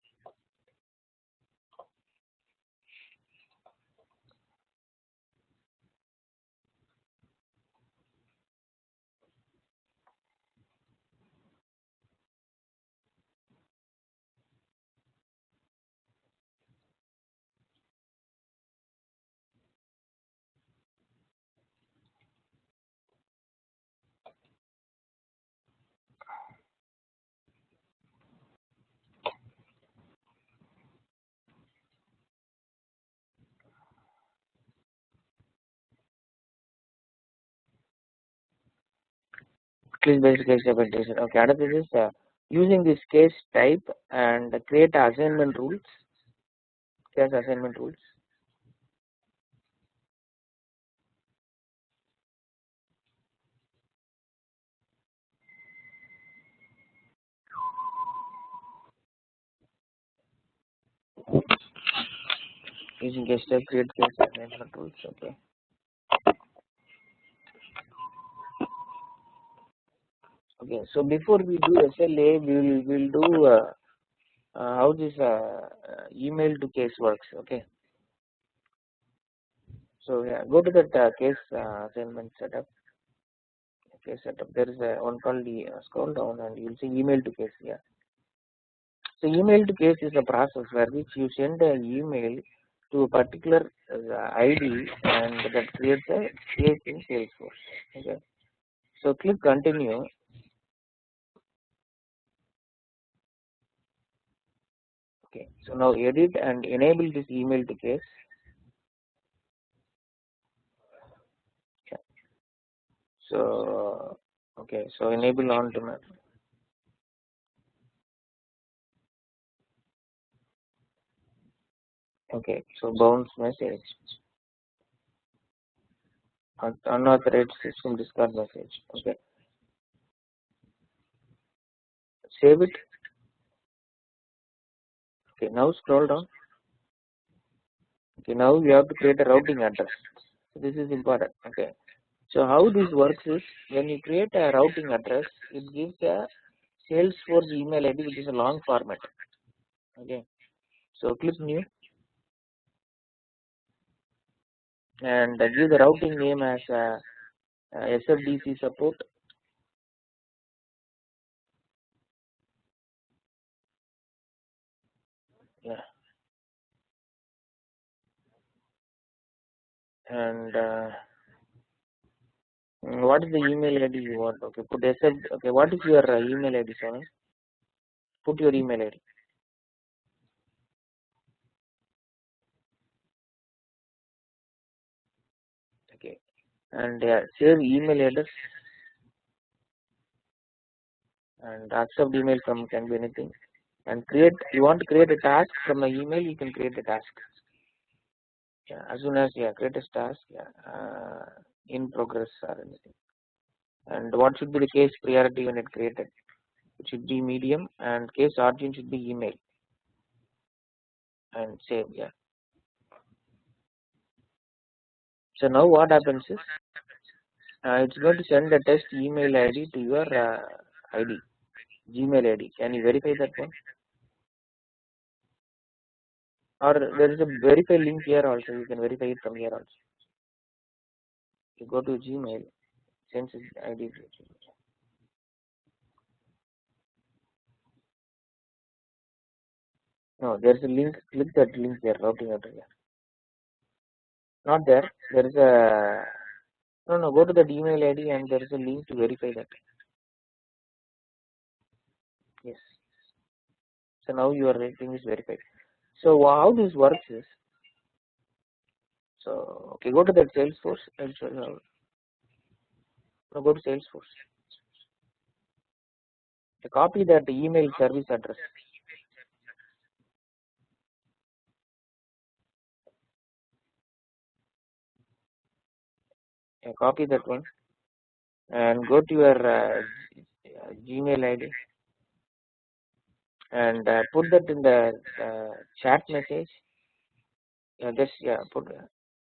Based case implementation. Okay, another is using this case type and create assignment rules. Case assignment rules. Using case type, create case assignment rules. Okay. Okay. So before we do SLA, we will do how this email to case works. Okay. So yeah, go to that case assignment setup. Case setup. There is one called the scroll down and you will see email to case. Yeah. So email to case is a process where which you send an email to a particular ID and that creates a case in Salesforce. Okay. So click continue. Okay. So now edit and enable this email to case. Okay. So okay. So enable on demand. Okay. So bounce message. Unauthorized system discard message. Okay. Save it. Okay. Now scroll down. Okay. Now we have to create a routing address. So this is important. Okay. So how this works is, when you create a routing address, it gives a Salesforce email ID which is a long format. Okay, so click new and give the routing name as SFDC support. Yeah, and what is the email ID you want? Okay, put SF. Okay, what is your email ID, Sonal? Put your email ID. Okay, and save email address and accept email from can be anything. And create. You want to create a task from the email? You can create a task. Yeah, as soon as create a task. Yeah, in progress or anything. And what should be the case priority when it created? It should be medium, and case origin should be email. And save. Yeah. So now what happens is, it's going to send a test email ID to your ID, Gmail ID. Can you verify that one? Or there is a verify link here also. You can verify it from here also. You go to Gmail, sends ID. No, there is a link. Click that link here. Routing address. Not there. There is a no. Go to the email ID and there is a link to verify that. Yes. So now your thing is verified. So how this works is, so okay, go to that Salesforce. Now go to Salesforce. Copy that email service address. Copy that one and go to your Gmail ID and put that in the chat message. Put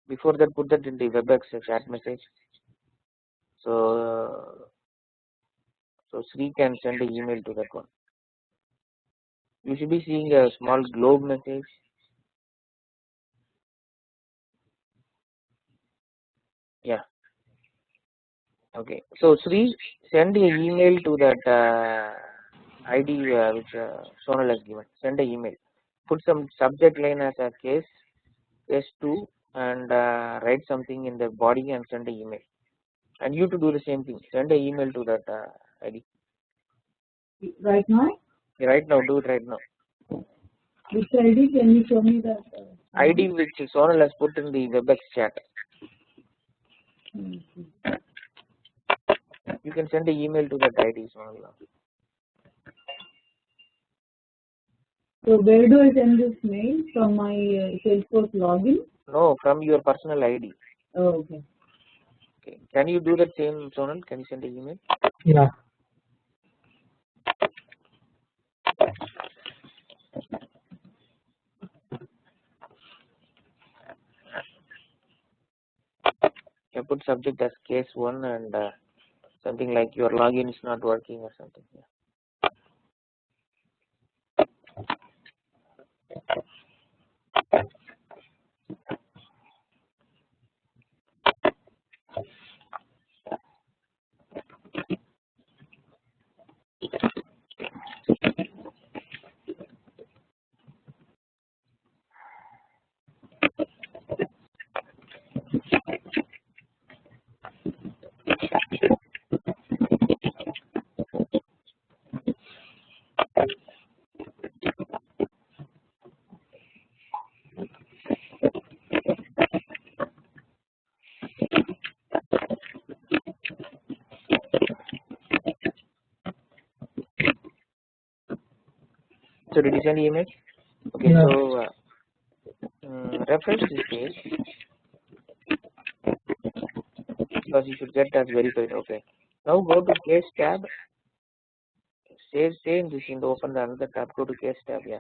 before that, put that in the WebEx chat message. So Sri can send an email to that one. You should be seeing a small globe message. Yeah. Okay. So Sri, send an email to that ID which Sonal has given. Send an email. Put some subject line as a case 2, and write something in the body and send an email. And you to do the same thing. Send an email to that ID.
Right now?
Right now. Do it right now.
Which ID? Can you show me that?
ID which Sonal has put in the WebEx chat. You can send an email to that ID, Sonal.
So where do I send this mail? From my Salesforce login?
No, from your personal ID.
Oh, okay.
Okay. Can you do that same, Sonal? Can you send an email?
Yeah.
You put subject as case 1 and something like your login is not working or something. Yeah. So did you send email? Okay,
Yeah.
so refresh this page because you should get as verified. Okay. Now go to case tab. Stay in this window. Open another tab. Go to case tab. Yeah.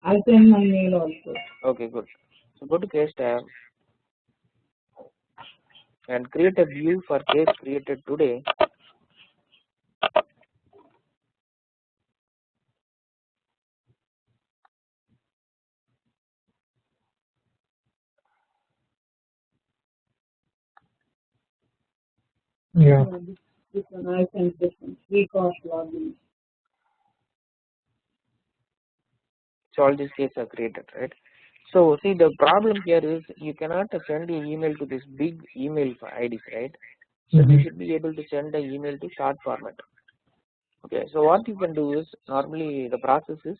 I'll send my mail also.
Okay, good. So go to case tab and create a view for case created today.
Yeah.
This one I sent this one. Free cost login.
So all these cases are created, right? So see, the problem here is you cannot send an email to this big email IDs, right? So you should be able to send an email to short format. Okay, so what you can do is, normally the process is,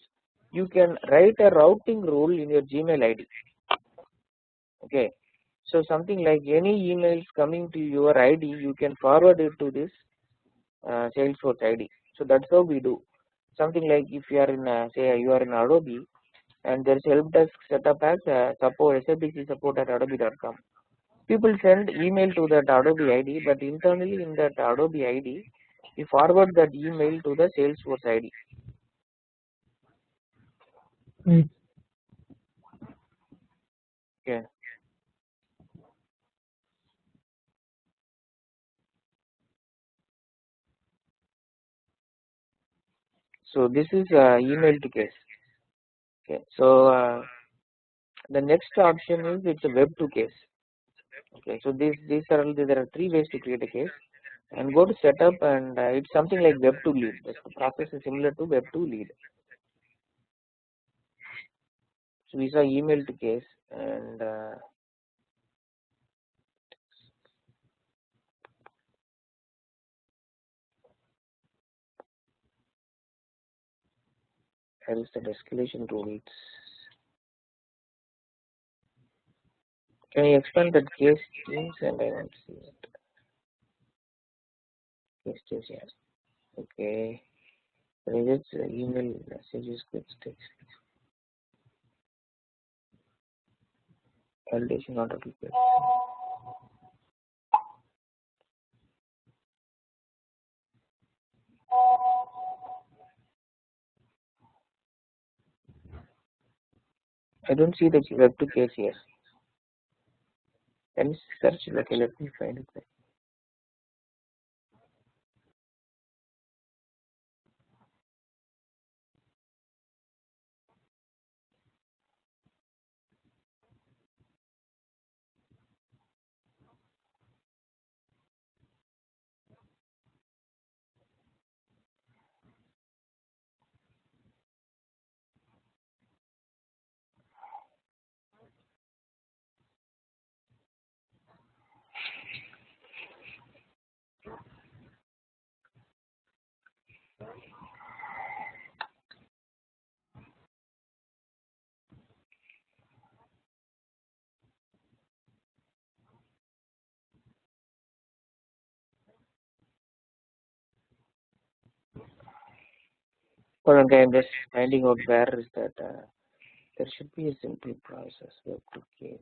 you can write a routing rule in your Gmail ID. Okay, so something like any emails coming to your ID, you can forward it to this Salesforce ID. So that's how we do. Something like if you are in, say you are in Adobe, and there is help desk set up as support SFDC support at adobe.com. People send email to that Adobe ID, but internally in that Adobe ID, you forward that email to the Salesforce ID. Okay. So this is email to case. Okay. So the next option is it's a web to case. Okay. So there are three ways to create a case, and go to setup, and it's something like web to lead. The process is similar to web to lead. So we saw email to case, and here is the escalation rules. Can you expand that case teams, and I want to see it. Case teams, yes. Okay. Rejects email messages, quick text. Validation not required. I don't see the web to case here. Can you search? Okay, let me find it. Well, okay, I'm just finding out where is that. There should be a simple process. Web to case.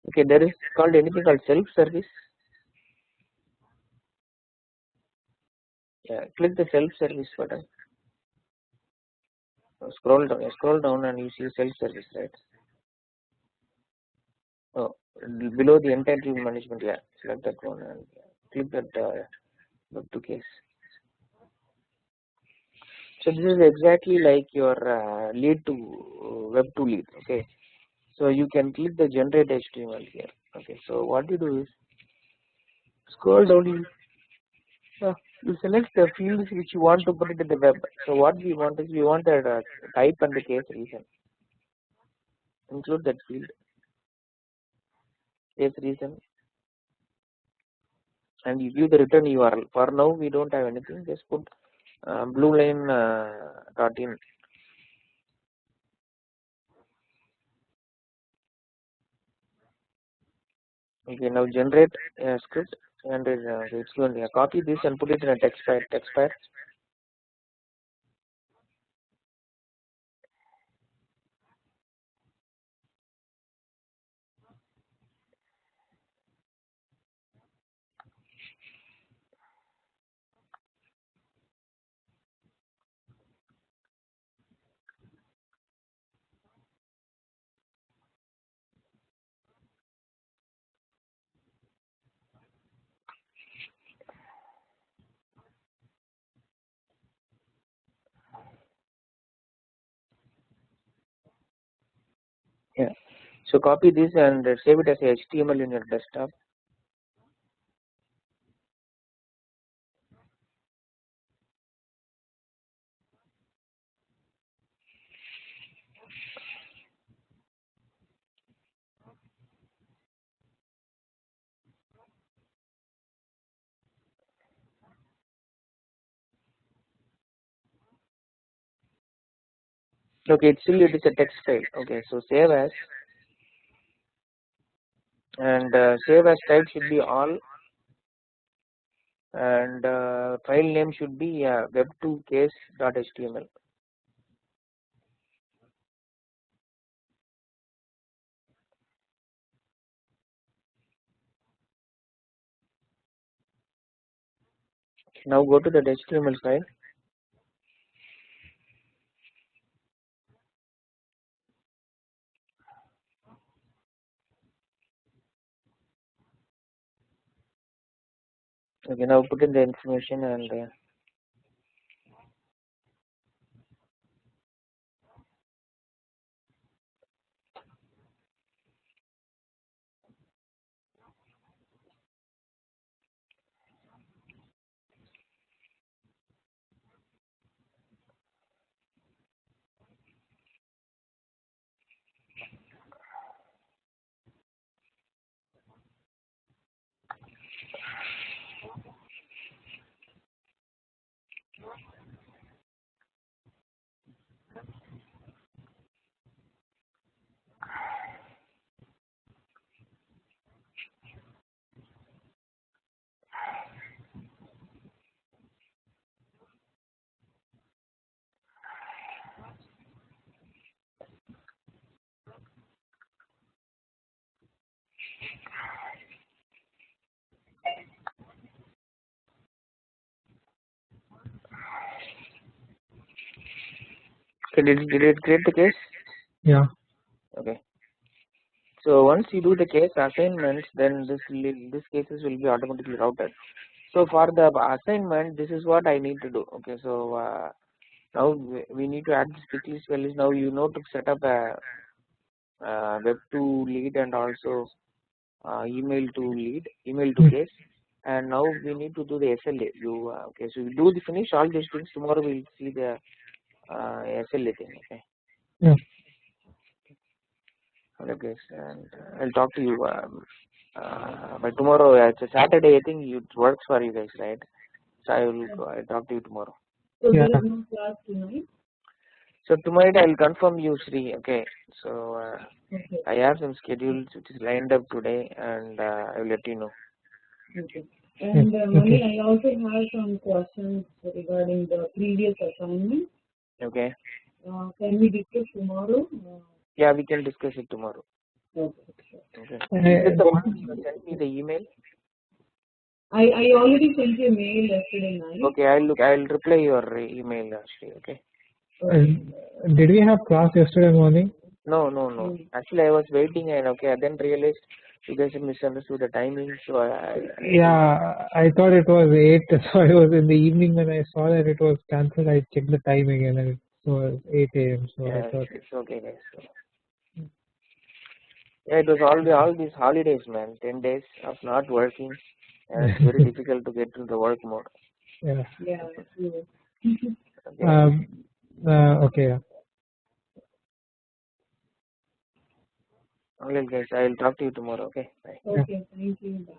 Okay, there is called anything called self-service. Yeah, click the self-service button. Scroll down, and you see self-service, right? Oh, below the entity management, yeah, select that one and click that web to case. So this is exactly like your lead to web to lead. Okay, so you can click the generate HTML here. Okay, so what you do is scroll down. You select the fields which you want to put it in the web. So what we want is we want a type and the case reason. Include that field, case reason, and you give the return URL. For now we don't have anything. Just put blue line .in. Okay, now generate a script, and it's going to copy this and put it in a text file. Yeah. So copy this and save it as a HTML in your desktop. Okay, it is a text file. Okay, so save as, and save as type should be all, and file name should be web2case.html. Now go to the HTML file. Okay, now put in the information and okay, did it create the case?
Yeah.
Okay. So once you do the case assignments, then this cases will be automatically routed. So for the assignment, this is what I need to do. Okay, so now we need to add this checklist values. Now you know to set up a web2 lead and also email to case, and now we need to do the SLA. Okay, so we do the finish all these things. Tomorrow we'll see the SLA thing. Okay.
Yeah.
Okay, and I'll talk to you by tomorrow. It's a Saturday. I think it works for you guys, right? So I'll talk to you tomorrow.
So
Yeah.
there is no class tonight?
So tonight I'll confirm you, Sri. Okay. So
Okay.
I have some schedules which is lined up today, and I will let you know.
Okay. And Mani, I also have some questions regarding the previous assignment.
Okay.
Can we discuss tomorrow?
Yeah, we can discuss it tomorrow.
Okay.
Okay. Is it the one you sent me the email?
I already sent you a mail yesterday night.
Okay, I'll reply your email, Sri. Okay.
Did we have class yesterday morning?
No. Actually, I was waiting, and okay, I then realized you guys misunderstood the timing. So
I thought it was 8. So I was in the evening when I saw that it was cancelled. I checked the timing and it was 8 a.m. So
yeah,
I thought
it's okay, guys. So, yeah, it was all these holidays, man. 10 days of not working, and it's very difficult to get into the work mode.
Yeah.
Yeah. True.
Okay.
Okay. Yeah.
Alright, guys. I'll talk to you tomorrow. Okay. Bye.
Okay. Thank you. Bye.